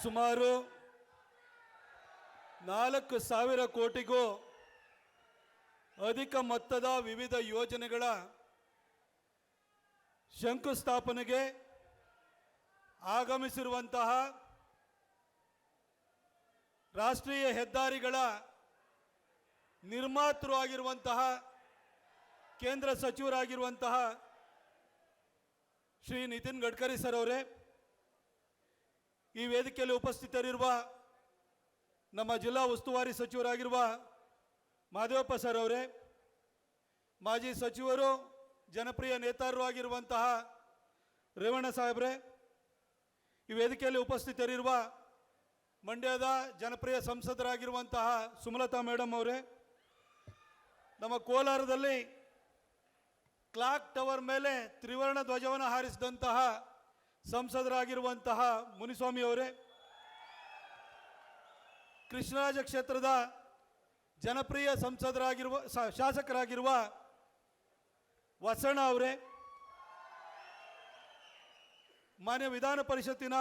ಸುಮಾರು 4,000 ಕೋಟಿಗೂ ಅಧಿಕ ಮೊತ್ತದ ವಿವಿಧ ಯೋಜನೆಗಳ ಶಂಕುಸ್ಥಾಪನೆಗೆ ಆಗಮಿಸಿರುವಂತಹ ರಾಷ್ಟ್ರೀಯ ಹೆದ್ದಾರಿಗಳ ನಿರ್ಮಾತೃ ಆಗಿರುವಂತಹ ಕೇಂದ್ರ ಸಚಿವರಾಗಿರುವಂತಹ ಶ್ರೀ ನಿತಿನ್ ಗಡ್ಕರಿ ಸರ್ ಅವರೇ, ಈ ವೇದಿಕೆಯಲ್ಲಿ ಉಪಸ್ಥಿತರಿರುವ ನಮ್ಮ ಜಿಲ್ಲಾ ಉಸ್ತುವಾರಿ ಸಚಿವರಾಗಿರುವ ಮಾದೇವಪ್ಪ ಸರ್ ಅವರೇ, ಮಾಜಿ ಸಚಿವರು ಜನಪ್ರಿಯ ನೇತಾರರು ಆಗಿರುವಂತಹ ರೇವಣ್ಣ ಸಾಹೇಬ್ರೆ, ಈ ವೇದಿಕೆಯಲ್ಲಿ ಉಪಸ್ಥಿತರಿರುವ ಮಂಡ್ಯದ ಜನಪ್ರಿಯ ಸಂಸದರಾಗಿರುವಂತಹ ಸುಮಲತಾ ಮೇಡಮ್ ಅವರೇ, ನಮ್ಮ ಕೋಲಾರದಲ್ಲಿ ಕ್ಲಾಕ್ ಟವರ್ ಮೇಲೆ ತ್ರಿವರ್ಣ ಧ್ವಜವನ್ನು ಹಾರಿಸಿದಂತಹ ಸಂಸದರಾಗಿರುವಂತಹ ಮುನಿಸ್ವಾಮಿ ಅವರೇ, ಕೃಷ್ಣರಾಜ ಕ್ಷೇತ್ರದ ಜನಪ್ರಿಯ ಸಂಸದರಾಗಿರುವ ಶಾಸಕರಾಗಿರುವ ವಸಣ್ಣ ಅವರೇ, ಮಾನ್ಯ ವಿಧಾನ ಪರಿಷತ್ತಿನ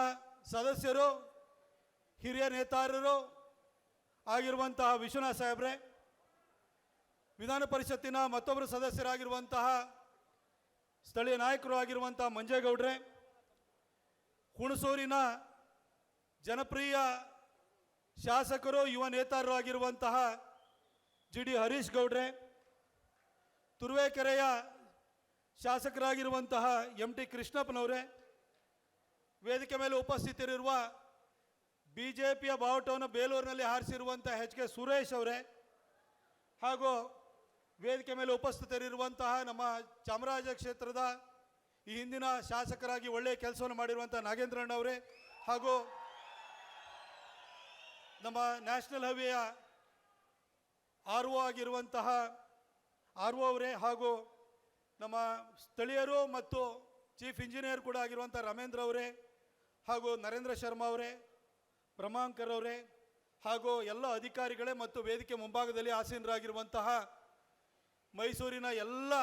ಸದಸ್ಯರು ಹಿರಿಯ ನೇತಾರರು ಆಗಿರುವಂತಹ ವಿಶ್ವನಾಥ್ ಸಾಹೇಬ್ರೆ, ವಿಧಾನ ಪರಿಷತ್ತಿನ ಮತ್ತೊಬ್ಬರು ಸದಸ್ಯರಾಗಿರುವಂತಹ ಸ್ಥಳೀಯ ನಾಯಕರು ಆಗಿರುವಂತಹ ಮಂಜೇಗೌಡ್ರೆ, ಹುಣಸೂರಿನ ಜನಪ್ರಿಯ ಶಾಸಕರು ಯುವ ನೇತಾರರು ಆಗಿರುವಂತಹ ಜಿಡಿ ಹರೀಶ್ ಗೌಡ್ರೆ, ತುರುವೇಕೆರೆಯ ಶಾಸಕರಾಗಿರುವಂತಹ MT ಕೃಷ್ಣಪ್ಪನವರೇ, ವೇದಿಕೆ ಮೇಲೆ ಉಪಸ್ಥಿತರಿರುವ ಬಿಜೆಪಿಯ ಬಾವುಟವನ್ನು ಬೇಲೂರಿನಲ್ಲಿ ಹಾರಿಸಿರುವಂತಹ HK ಸುರೇಶ್ ಅವರೇ, ಹಾಗೂ ವೇದಿಕೆ ಮೇಲೆ ಉಪಸ್ಥಿತರಿರುವಂತಹ ನಮ್ಮ ಚಾಮರಾಜ ಕ್ಷೇತ್ರದ ಈ ಹಿಂದಿನ ಶಾಸಕರಾಗಿ ಒಳ್ಳೆಯ ಕೆಲಸವನ್ನು ಮಾಡಿರುವಂತಹ ನಾಗೇಂದ್ರಣ್ಣ ಅವರೇ, ಹಾಗೂ ನಮ್ಮ ನ್ಯಾಷನಲ್ ಹೈವೇಯ RO ಆಗಿರುವಂತಹ RO ಅವರೇ, ಹಾಗೂ ನಮ್ಮ ಸ್ಥಳೀಯರು ಮತ್ತು ಚೀಫ್ ಇಂಜಿನಿಯರ್ ಕೂಡ ಆಗಿರುವಂಥ ರಮೇಂದ್ರ ಅವರೇ, ಹಾಗೂ ನರೇಂದ್ರ ಶರ್ಮಾ ಅವರೇ, ಬ್ರಹ್ಮಾಂಕರ್ ಅವರೇ, ಹಾಗೂ ಎಲ್ಲ ಅಧಿಕಾರಿಗಳೇ ಮತ್ತು ವೇದಿಕೆ ಮುಂಭಾಗದಲ್ಲಿ ಆಸೀನರಾಗಿರುವಂತಹ ಮೈಸೂರಿನ ಎಲ್ಲ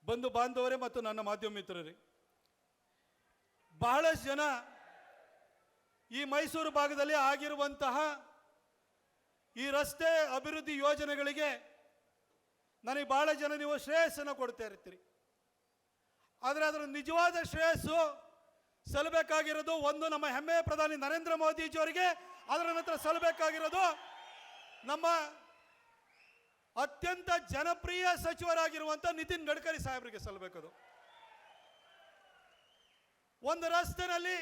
ಬಂಧು ಬಾಂಧವರೇ ಮತ್ತು ನನ್ನ ಮಾಧ್ಯಮ ಮಿತ್ರರೇ, ಬಹಳಷ್ಟು ಜನ ಈ ಮೈಸೂರು ಭಾಗದಲ್ಲಿ ಆಗಿರುವಂತಹ ಈ ರಸ್ತೆ ಅಭಿವೃದ್ಧಿ ಯೋಜನೆಗಳಿಗೆ ನನಗೆ ಬಹಳ ಜನ ನೀವು ಶ್ರೇಯಸ್ಸನ್ನು ಕೊಡ್ತಾ ಇರ್ತೀರಿ. ಆದರೆ ಅದರ ನಿಜವಾದ ಶ್ರೇಯಸ್ಸು ಸಲ್ಲಬೇಕಾಗಿರೋದು ಒಂದು ನಮ್ಮ ಹೆಮ್ಮೆಯ ಪ್ರಧಾನಿ ನರೇಂದ್ರ ಮೋದಿಜಿಯವರಿಗೆ, ಅದರ ನಂತರ ಸಲ್ಲಬೇಕಾಗಿರೋದು ನಮ್ಮ ಅತ್ಯಂತ ಜನಪ್ರಿಯ ಸಚಿವರಾಗಿರುವಂಥ ನಿತಿನ್ ಗಡ್ಕರಿ ಸಾಹೇಬರಿಗೆ ಸಲ್ಲಬೇಕದು. ಒಂದು ರಸ್ತೆನಲ್ಲಿ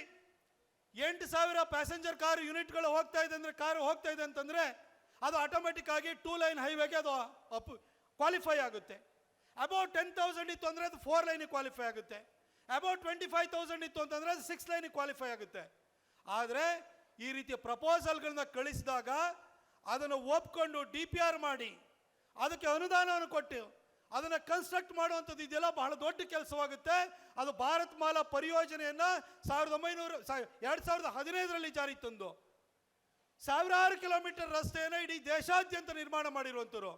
8,000 ಪ್ಯಾಸೆಂಜರ್ ಕಾರ್ ಯೂನಿಟ್ಗಳು ಹೋಗ್ತಾ ಇದೆ ಅಂದರೆ, ಕಾರು ಹೋಗ್ತಾ ಇದೆ ಅಂತಂದರೆ ಅದು ಆಟೋಮೆಟಿಕ್ ಆಗಿ 2 ಲೈನ್ ಹೈವೇಗೆ ಅದು ಕ್ವಾಲಿಫೈ ಆಗುತ್ತೆ. ಅಬೌಟ್ 10,000 ಇತ್ತು ಅಂದರೆ ಅದು 4 ಲೈನಿಗೆ ಕ್ವಾಲಿಫೈ ಆಗುತ್ತೆ. ಅಬೌಟ್ 25,000 ಇತ್ತು ಅಂತಂದರೆ ಅದು 6 ಲೈನಿಗೆ ಕ್ವಾಲಿಫೈ ಆಗುತ್ತೆ. ಆದರೆ ಈ ರೀತಿಯ ಪ್ರಪೋಸಲ್ಗಳನ್ನ ಕಳಿಸಿದಾಗ ಅದನ್ನು ಒಪ್ಕೊಂಡು DPR ಮಾಡಿ ಅದಕ್ಕೆ ಅನುದಾನವನ್ನು ಕೊಟ್ಟು ಅದನ್ನು ಕನ್ಸ್ಟ್ರಕ್ಟ್ ಮಾಡುವಂಥದ್ದು ಇದೆಲ್ಲ ಬಹಳ ದೊಡ್ಡ ಕೆಲಸವಾಗುತ್ತೆ. ಅದು ಭಾರತ್ ಮಾಲಾ ಪರಿಯೋಜನೆಯನ್ನು 2015ರಲ್ಲಿ ಜಾರಿಗೆ ತಂದು ಸಾವಿರಾರು ಕಿಲೋಮೀಟರ್ ರಸ್ತೆಯನ್ನು ಇಡೀ ದೇಶಾದ್ಯಂತ ನಿರ್ಮಾಣ ಮಾಡಿರುವಂಥವ್ರು.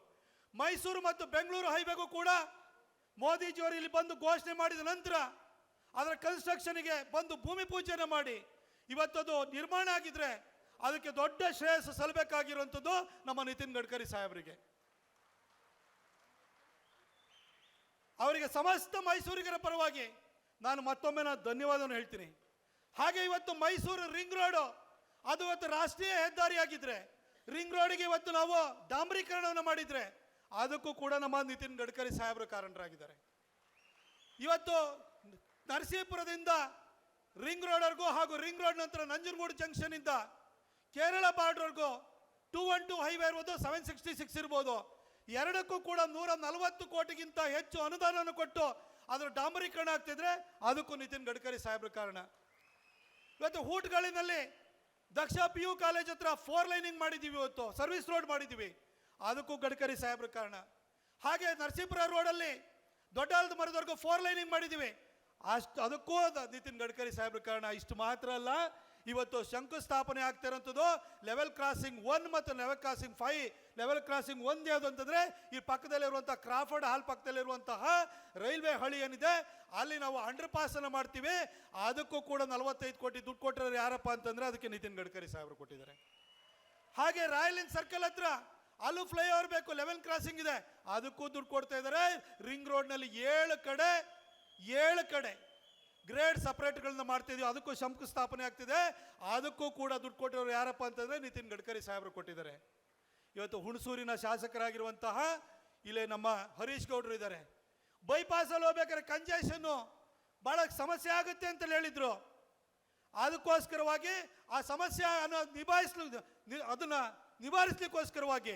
ಮೈಸೂರು ಮತ್ತು ಬೆಂಗಳೂರು ಹೈವೇಗೂ ಕೂಡ ಮೋದಿಜಿಯವರು ಇಲ್ಲಿ ಬಂದು ಘೋಷಣೆ ಮಾಡಿದ ನಂತರ ಅದರ ಕನ್ಸ್ಟ್ರಕ್ಷನ್ಗೆ ಬಂದು ಭೂಮಿ ಪೂಜೆಯನ್ನು ಮಾಡಿ ಇವತ್ತದು ನಿರ್ಮಾಣ ಆಗಿದ್ರೆ ಅದಕ್ಕೆ ದೊಡ್ಡ ಶ್ರೇಯಸ್ಸು ಸಲ್ಲಬೇಕಾಗಿರುವಂಥದ್ದು ನಮ್ಮ ನಿತಿನ್ ಗಡ್ಕರಿ ಸಾಹೇಬರಿಗೆ. ಅವರಿಗೆ ಸಮಸ್ತ ಮೈಸೂರಿಗರ ಪರವಾಗಿ ನಾನು ಮತ್ತೊಮ್ಮೆ ಧನ್ಯವಾದವನ್ನು ಹೇಳ್ತೀನಿ. ಹಾಗೆ ಇವತ್ತು ಮೈಸೂರು ರಿಂಗ್ ರೋಡು ಅದು ಇವತ್ತು ರಾಷ್ಟ್ರೀಯ ಹೆದ್ದಾರಿಯಾಗಿದ್ದರೆ, ರಿಂಗ್ ರೋಡಿಗೆ ಇವತ್ತು ನಾವು ಡಾಂಬರೀಕರಣವನ್ನು ಮಾಡಿದರೆ ಅದಕ್ಕೂ ಕೂಡ ನಮ್ಮ ನಿತಿನ್ ಗಡ್ಕರಿ ಸಾಹೇಬರು ಕಾರಣರಾಗಿದ್ದಾರೆ. ಇವತ್ತು ನರಸೀಪುರದಿಂದ ರಿಂಗ್ ರೋಡ್ವರೆಗೂ ಹಾಗೂ ರಿಂಗ್ ರೋಡ್ ನಂತರ ನಂಜನಗೂಡು ಜಂಕ್ಷನಿಂದ ಕೇರಳ ಬಾರ್ಡ್ವರೆಗೂ 212 ಹೈವೇ ಇರ್ಬೋದು, 766 ಇರ್ಬೋದು, ಎರಡಕ್ಕೂ ಕೂಡ 140 ಕೋಟಿಗಿಂತ ಹೆಚ್ಚು ಅನುದಾನವನ್ನು ಕೊಟ್ಟು ಅದರ ಡಾಂಬರೀಕರಣ ಆಗ್ತಿದ್ರೆ ಅದಕ್ಕೂ ನಿತಿನ್ ಗಡ್ಕರಿ ಸಾಹೇಬ್ರ ಕಾರಣ. ಇವತ್ತು ಹೂಟ್ಗಳಿನಲ್ಲಿ ದಕ್ಷ PU ಕಾಲೇಜ್ ಹತ್ರ 4 ಲೈನಿಂಗ್ ಮಾಡಿದ್ದೀವಿ, ಇವತ್ತು ಸರ್ವಿಸ್ ರೋಡ್ ಮಾಡಿದ್ದೀವಿ, ಅದಕ್ಕೂ ಗಡ್ಕರಿ ಸಾಹೇಬ್ರ ಕಾರಣ. ಹಾಗೆ ನರಸೀಪುರ ರೋಡಲ್ಲಿ ದೊಡ್ಡಾಲದ ಮರದವರೆಗೂ 4 ಲೈನಿಂಗ್ ಮಾಡಿದ್ದೀವಿ, ಅದಕ್ಕೂ ನಿತಿನ್ ಗಡ್ಕರಿ ಸಾಹೇಬ್ರ ಕಾರಣ. ಇಷ್ಟು ಮಾತ್ರ ಅಲ್ಲ, ಇವತ್ತು ಶಂಕುಸ್ಥಾಪನೆ ಆಗ್ತಿರೋಂಥದ್ದು ಲೆವೆಲ್ ಕ್ರಾಸಿಂಗ್ 1 ಮತ್ತು ಲೆವೆಲ್ ಕ್ರಾಸಿಂಗ್ 5. ಲೆವೆಲ್ ಕ್ರಾಸಿಂಗ್ 1 ಯಾವುದು ಅಂತಂದರೆ ಈ ಪಕ್ಕದಲ್ಲಿರುವಂಥ ಕ್ರಾಫರ್ಡ್ ಹಾಲ್ ಪಕ್ಕದಲ್ಲಿರುವಂತಹ ರೈಲ್ವೆ ಹಳಿ ಏನಿದೆ ಅಲ್ಲಿ ನಾವು ಅಂಡರ್ ಪಾಸನ್ನು ಮಾಡ್ತೀವಿ. ಅದಕ್ಕೂ ಕೂಡ 45 ಕೋಟಿ ದುಡ್ಡು ಕೊಟ್ಟಿರೋರು ಯಾರಪ್ಪ ಅಂತಂದರೆ ಅದಕ್ಕೆ ನಿತಿನ್ ಗಡ್ಕರಿ ಸಾಹೇಬರು ಕೊಟ್ಟಿದ್ದಾರೆ. ಹಾಗೆ ರಾಯಲ್ ಇನ್ ಸರ್ಕಲ್ ಹತ್ರ ಅಲ್ಲೂ ಫ್ಲೈಓವರ್ ಬೇಕು, ಲೆವೆಲ್ ಕ್ರಾಸಿಂಗ್ ಇದೆ, ಅದಕ್ಕೂ ದುಡ್ಡು ಕೊಡ್ತಾ ಇದ್ದಾರೆ. ರಿಂಗ್ ರೋಡ್ನಲ್ಲಿ 7 ಕಡೆ ಗ್ರೇಡ್ ಸಪ್ರೇಟ್ಗಳನ್ನ ಮಾಡ್ತಿದ್ವಿ, ಅದಕ್ಕೂ ಶಂಕುಸ್ಥಾಪನೆ ಆಗ್ತಿದೆ. ಅದಕ್ಕೂ ಕೂಡ ದುಡ್ಡು ಕೊಟ್ಟಿರೋರು ಯಾರಪ್ಪ ಅಂತಂದರೆ ನಿತಿನ್ ಗಡ್ಕರಿ ಸಾಹೇಬರು ಕೊಟ್ಟಿದ್ದಾರೆ. ಇವತ್ತು ಹುಣಸೂರಿನ ಶಾಸಕರಾಗಿರುವಂತಹ ಇಲ್ಲೇ ನಮ್ಮ ಹರೀಶ್ ಗೌಡರು ಇದ್ದಾರೆ. ಬೈಪಾಸಲ್ಲಿ ಹೋಗ್ಬೇಕಾದ್ರೆ ಕಂಜೆಷನ್ನು ಭಾಳ ಸಮಸ್ಯೆ ಆಗುತ್ತೆ ಅಂತ ಹೇಳಿದ್ರು. ಅದಕ್ಕೋಸ್ಕರವಾಗಿ ಆ ಸಮಸ್ಯೆ ಅದನ್ನು ನಿವಾರಿಸಲಿಕ್ಕೋಸ್ಕರವಾಗಿ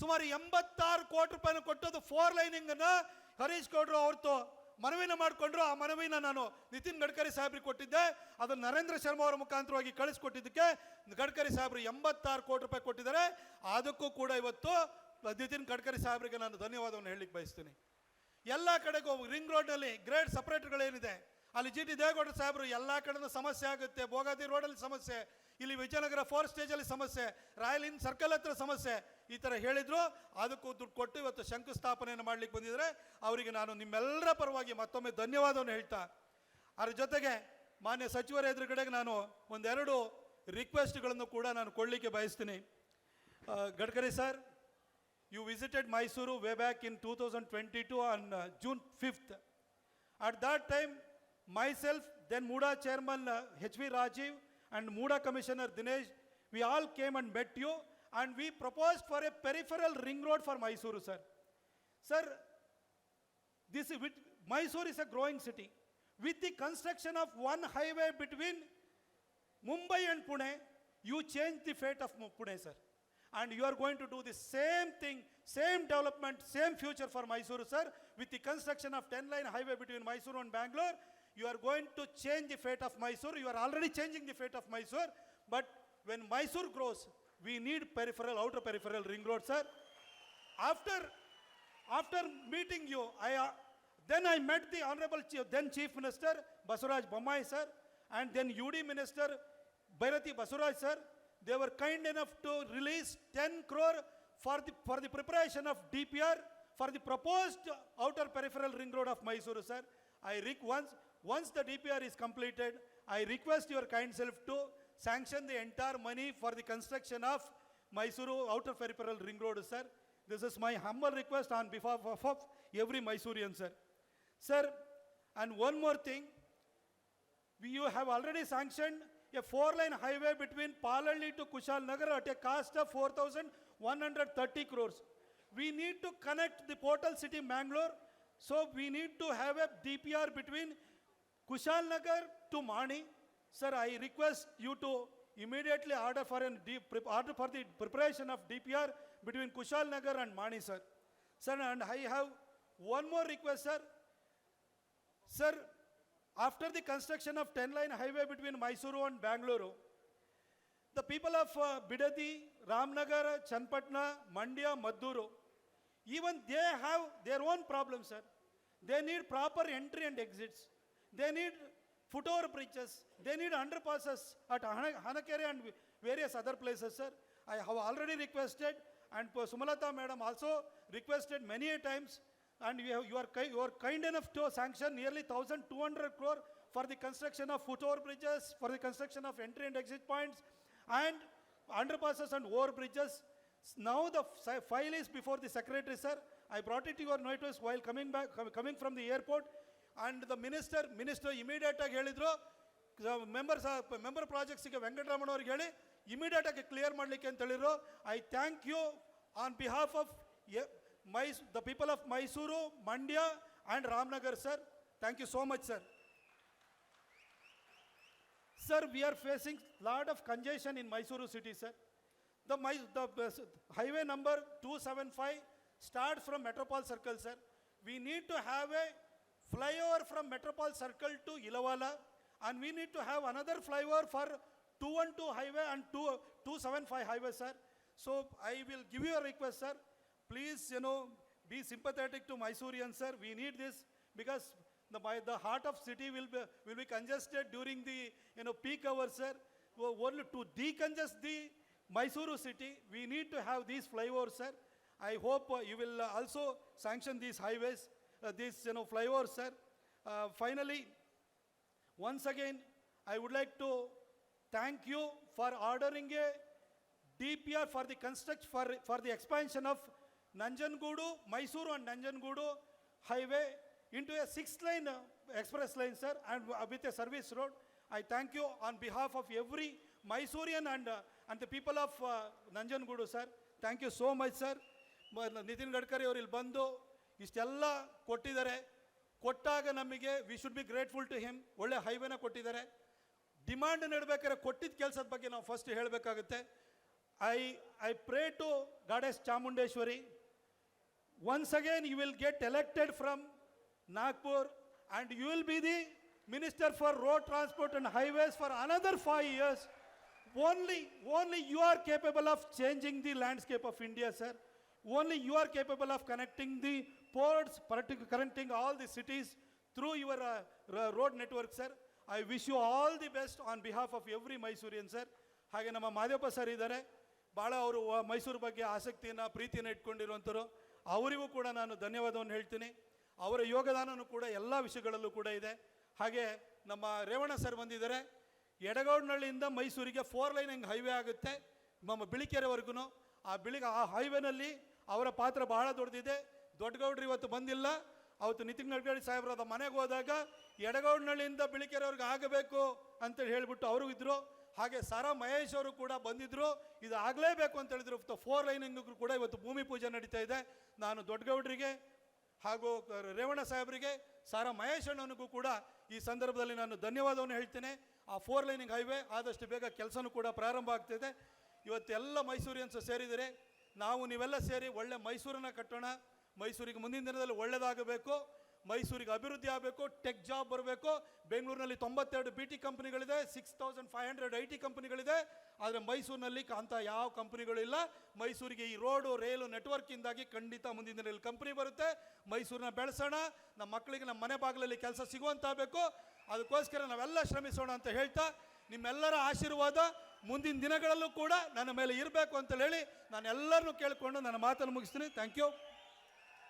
ಸುಮಾರು 86 ಕೋಟಿ ರೂಪಾಯಿನ ಕೊಟ್ಟದ್ದು 4 ಲೈನಿಂಗನ್ನು ಹರೀಶ್ ಗೌಡರು ಅವ್ರದ್ದು ಮನವಿನ ಮಾಡಿಕೊಂಡ್ರು. ಆ ಮನವಿನ ನಾನು ನಿತಿನ್ ಗಡ್ಕರಿ ಸಾಹೇಬ್ರಿಗೆ ಕೊಟ್ಟಿದ್ದೆ. ಅದನ್ನು ನರೇಂದ್ರ ಶರ್ಮಾ ಅವರ ಮುಖಾಂತರವಾಗಿ ಕಳಿಸ್ಕೊಟ್ಟಿದ್ದಕ್ಕೆ ಗಡ್ಕರಿ ಸಾಹೇಬರು 86 ಕೋಟಿ ರೂಪಾಯಿ ಕೊಟ್ಟಿದ್ದಾರೆ. ಅದಕ್ಕೂ ಕೂಡ ಇವತ್ತು ನಿತಿನ್ ಗಡ್ಕರಿ ಸಾಹೇಬರಿಗೆ ನಾನು ಧನ್ಯವಾದವನ್ನು ಹೇಳಲಿಕ್ಕೆ ಬಯಸ್ತೀನಿ. ಎಲ್ಲ ಕಡೆಗೂ ರಿಂಗ್ ರೋಡ್ನಲ್ಲಿ ಗ್ರೇಡ್ ಸಪ್ರೇಟ್ಗಳೇನಿದೆ ಅಲ್ಲಿ ಜಿ ಟಿ ದೇವೇಗೌಡ ಸಾಹೇಬರು ಎಲ್ಲ ಕಡೆನೂ ಸಮಸ್ಯೆ ಆಗುತ್ತೆ. ಭೋಗಾದಿ ರೋಡಲ್ಲಿ ಸಮಸ್ಯೆ, ಇಲ್ಲಿ ವಿಜಯನಗರ 4 ಸ್ಟೇಜಲ್ಲಿ ಸಮಸ್ಯೆ, ರಾಯಲ್ ಇನ್ ಸರ್ಕಲ್ ಹತ್ರ ಸಮಸ್ಯೆ, ಈ ಥರ ಹೇಳಿದರು. ಅದಕ್ಕೂ ದುಡ್ಡು ಕೊಟ್ಟು ಇವತ್ತು ಶಂಕುಸ್ಥಾಪನೆಯನ್ನು ಮಾಡಲಿಕ್ಕೆ ಬಂದಿದ್ದಾರೆ. ಅವರಿಗೆ ನಾನು ನಿಮ್ಮೆಲ್ಲರ ಪರವಾಗಿ ಮತ್ತೊಮ್ಮೆ ಧನ್ಯವಾದವನ್ನು ಹೇಳ್ತಾ, ಅದ್ರ ಜೊತೆಗೆ ಮಾನ್ಯ ಸಚಿವರ ಎದುರುಗಡೆಗೆ ನಾನು ಒಂದೆರಡು ರಿಕ್ವೆಸ್ಟ್ಗಳನ್ನು ಕೂಡ ನಾನು ಕೊಡಲಿಕ್ಕೆ ಬಯಸ್ತೀನಿ. Gadkari sir, you visited Mysuru way back in 2022 on June 5th. At that time, myself, then Muda chairman H.V. Rajiv and Muda commissioner Dinesh, we all came and met you and we proposed for a peripheral ring road for Mysuru, sir. Sir, Mysuru is a growing city. With the construction of one highway between Mumbai and Pune, you change the fate of Pune, sir. And you are going to do the same thing, same development, same future for Mysuru, sir. With the construction of 10-line highway between Mysuru and Bangalore, you are going to change the fate of Mysuru. You are already changing the fate of Mysuru. But when Mysuru grows, we need peripheral, outer peripheral ring road, sir. After meeting you, then I met the Honorable then Chief Minister Basuraj Bommai, sir, and then UD Minister Bhairati Basuraj, sir. They were kind enough to release 10 crore for the preparation of DPR for the proposed outer peripheral ring road of Mysuru, sir. Once the DPR is completed, I request your kind self to sanction the entire money for the construction of Mysuru outer peripheral ring road, sir. This is my humble request on behalf of every Mysorean, sir. Sir, and one more thing, you have already sanctioned a 4-line highway between Palalli to Kushal Nagar at a cost of 4,130 crores. We need to connect the portal city Mangalore, so we need to have a DPR between Kushal Nagar to Mani. Sir, I request you to immediately order for the preparation of DPR between Kushal Nagar and Mani, sir. Sir, and I have one more request, sir. Sir, after the construction of 10-line highway between Mysuru and Bangalore, the people of Bidadi, Ramnagar, Chanpatna, Mandya, Madduru, even they have their own problems, sir. They need proper entry and exits. They need footover bridges. They need underpasses at Hanakere and various other places, sir. I have already requested, and Sumalata madam also requested many a times. And you are kind enough to sanction nearly 1,200 crore for the construction of footover bridges, for the construction of entry and exit points, and underpasses and over bridges. Now the file is before the secretary, sir. I brought it to your notice while coming from the airport, and the minister immediate ಆಗಿ ಹೇಳಿದ್ರು, member ಪ್ರಾಜೆಕ್ಟ್ಸ್ಗೆ Venkataramana ಅವ್ರಿಗೆ ಹೇಳಿ immediate ಆಗಿ clear ಮಾಡಲಿಕ್ಕೆ ಅಂತ ಹೇಳಿದ್ರು. I thank you on behalf of the people of Mysuru, Mandya and Ramnagar, sir. Thank you so much, sir. Sir, we are facing lot of congestion in Mysuru city, sir. The highway number 275 starts from Metropole Circle, sir. We need to have a flyover from Metropole Circle to Ilavala, and we need to have another flyover for 212 highway and 275 highway, sir. So I will give you a request, sir. Please, be sympathetic to Mysoreans, sir. We need this because the heart of city will be congested during the peak hours, sir. only to decongest the Mysuru city, we need to have these flyovers, sir. I hope you will also sanction these highways, these flyovers, sir. Finally, once again, I would like to thank you for ordering a DPR for the construction for the expansion of Nanjangoodu, Mysuru and Nanjangoodu highway into a 6-lane express lane, sir, and with a service road. I thank you on behalf of every Mysorean and the people of Nanjangoodu, sir. Thank you so much, sir. Nitin Gadkari ಅವರು ಇಲ್ಲಿ ಬಂದು ಇಷ್ಟೆಲ್ಲ ಕೊಟ್ಟಿದ್ದಾರೆ. ಕೊಟ್ಟಾಗ ನಮಗೆ we should be grateful to him. ಒಳ್ಳೆ ಹೈವೇನ ಕೊಟ್ಟಿದ್ದಾರೆ. ಡಿಮಾಂಡ್ ನೀಡಬೇಕಾದ್ರೆ ಕೊಟ್ಟಿದ್ದ ಕೆಲಸದ ಬಗ್ಗೆ ನಾವು ಫಸ್ಟ್ ಹೇಳಬೇಕಾಗುತ್ತೆ. I pray to Goddess Chamundeshwari, once again you will get elected from Nagpur and you will be the Minister for Road Transport and Highways for another 5 years. Only you are capable of changing the landscape of India, sir. Only you are capable of connecting the ports, connecting all the cities through your road network, sir. I wish you all the best on behalf of every Mysorean, sir. ಹಾಗೆ ನಮ್ಮ Madevappa sir ಇದ್ದಾರೆ, ಭಾಳ ಅವರು ಮೈಸೂರು ಬಗ್ಗೆ ಆಸಕ್ತಿಯನ್ನು ಪ್ರೀತಿಯನ್ನು ಇಟ್ಕೊಂಡಿರುವಂಥವ್ರು. ಅವರಿಗೂ ಕೂಡ ನಾನು ಧನ್ಯವಾದವನ್ನು ಹೇಳ್ತೀನಿ. ಅವರ ಯೋಗದಾನನೂ ಕೂಡ ಎಲ್ಲ ವಿಷಯಗಳಲ್ಲೂ ಕೂಡ ಇದೆ. ಹಾಗೆ ನಮ್ಮ ರೇವಣ್ಣ ಸರ್ ಬಂದಿದ್ದಾರೆ. ಎಡಗೌಡನಹಳ್ಳಿಯಿಂದ ಮೈಸೂರಿಗೆ 4 ಲೈನ್ ಹೆಂಗೆ ಹೈವೇ ಆಗುತ್ತೆ ನಮ್ಮ ಬಿಳಿಕೆರೆವರೆಗೂ, ಆ ಹೈವೇನಲ್ಲಿ ಅವರ ಪಾತ್ರ ಬಹಳ ದೊಡ್ಡದಿದೆ. ದೊಡ್ಡಗೌಡ್ರು ಇವತ್ತು ಬಂದಿಲ್ಲ. ಅವತ್ತು ನಿತಿನ್ ಗಡ್ಕರಿ ಸಾಹೇಬ್ರದ ಮನೆಗೆ ಹೋದಾಗ ಎಡಗೌಡನಹಳ್ಳಿಯಿಂದ ಬಿಳಿಕೆರೆವರೆಗೆ ಆಗಬೇಕು ಅಂತೇಳಿ ಹೇಳಿಬಿಟ್ಟು ಅವರು ಇದ್ದರು. ಹಾಗೆ ಸಾರಾ ಮಹೇಶ್ ಅವರು ಕೂಡ ಬಂದಿದ್ದರು. ಇದು ಆಗಲೇಬೇಕು ಅಂತ ಹೇಳಿದ್ರು. 4 ಲೈನಿಂಗ್ ಕೂಡ ಇವತ್ತು ಭೂಮಿ ಪೂಜೆ ನಡೀತಾ ಇದೆ. ನಾನು ದೊಡ್ಡಗೌಡರಿಗೆ ಹಾಗೂ ರೇವಣ್ಣ ಸಾಹೇಬರಿಗೆ, ಸಾರಾ ಮಹೇಶ್ ಅಣ್ಣನಿಗೂ ಕೂಡ ಈ ಸಂದರ್ಭದಲ್ಲಿ ನಾನು ಧನ್ಯವಾದವನ್ನು ಹೇಳ್ತೇನೆ. ಆ 4 ಲೈನಿಂಗ್ ಹೈವೇ ಆದಷ್ಟು ಬೇಗ ಕೆಲಸನೂ ಕೂಡ ಪ್ರಾರಂಭ ಆಗ್ತಿದೆ. ಇವತ್ತೆಲ್ಲ ಮೈಸೂರಿಯನ್ಸ್ ಸೇರಿದರೆ ನಾವು ನೀವೆಲ್ಲ ಸೇರಿ ಒಳ್ಳೆ ಮೈಸೂರನ್ನು ಕಟ್ಟೋಣ. ಮೈಸೂರಿಗೆ ಮುಂದಿನ ದಿನದಲ್ಲಿ ಒಳ್ಳೆಯದಾಗಬೇಕು, ಮೈಸೂರಿಗೆ ಅಭಿವೃದ್ಧಿ ಆಗಬೇಕು, ಟೆಕ್ ಜಾಬ್ ಬರಬೇಕು. ಬೆಂಗಳೂರಿನಲ್ಲಿ 92 BT ಕಂಪನಿಗಳಿದೆ, 6500 IT ಕಂಪನಿಗಳಿದೆ. ಆದರೆ ಮೈಸೂರಿನಲ್ಲಿ ಅಂಥ ಯಾವ ಕಂಪನಿಗಳಿಲ್ಲ. ಮೈಸೂರಿಗೆ ಈ ರೋಡು ರೈಲು ನೆಟ್ವರ್ಕಿಂದಾಗಿ ಖಂಡಿತ ಮುಂದಿನ ದಿನದಲ್ಲಿ ಕಂಪನಿ ಬರುತ್ತೆ. ಮೈಸೂರನ್ನ ಬೆಳೆಸೋಣ, ನಮ್ಮ ಮಕ್ಕಳಿಗೆ ನಮ್ಮ ಮನೆ ಬಾಗಿಲಲ್ಲಿ ಕೆಲಸ ಸಿಗುವಂತಾಗಬೇಕು. ಅದಕ್ಕೋಸ್ಕರ ನಾವೆಲ್ಲ ಶ್ರಮಿಸೋಣ ಅಂತ ಹೇಳ್ತಾ, ನಿಮ್ಮೆಲ್ಲರ ಆಶೀರ್ವಾದ ಮುಂದಿನ ದಿನಗಳಲ್ಲೂ ಕೂಡ ನನ್ನ ಮೇಲೆ ಇರಬೇಕು ಅಂತ ಹೇಳಿ ನಾನು ಎಲ್ಲರನ್ನೂ ಕೇಳಿಕೊಂಡು ನನ್ನ ಮಾತನ್ನು ಮುಗಿಸ್ತೀನಿ. Thank you.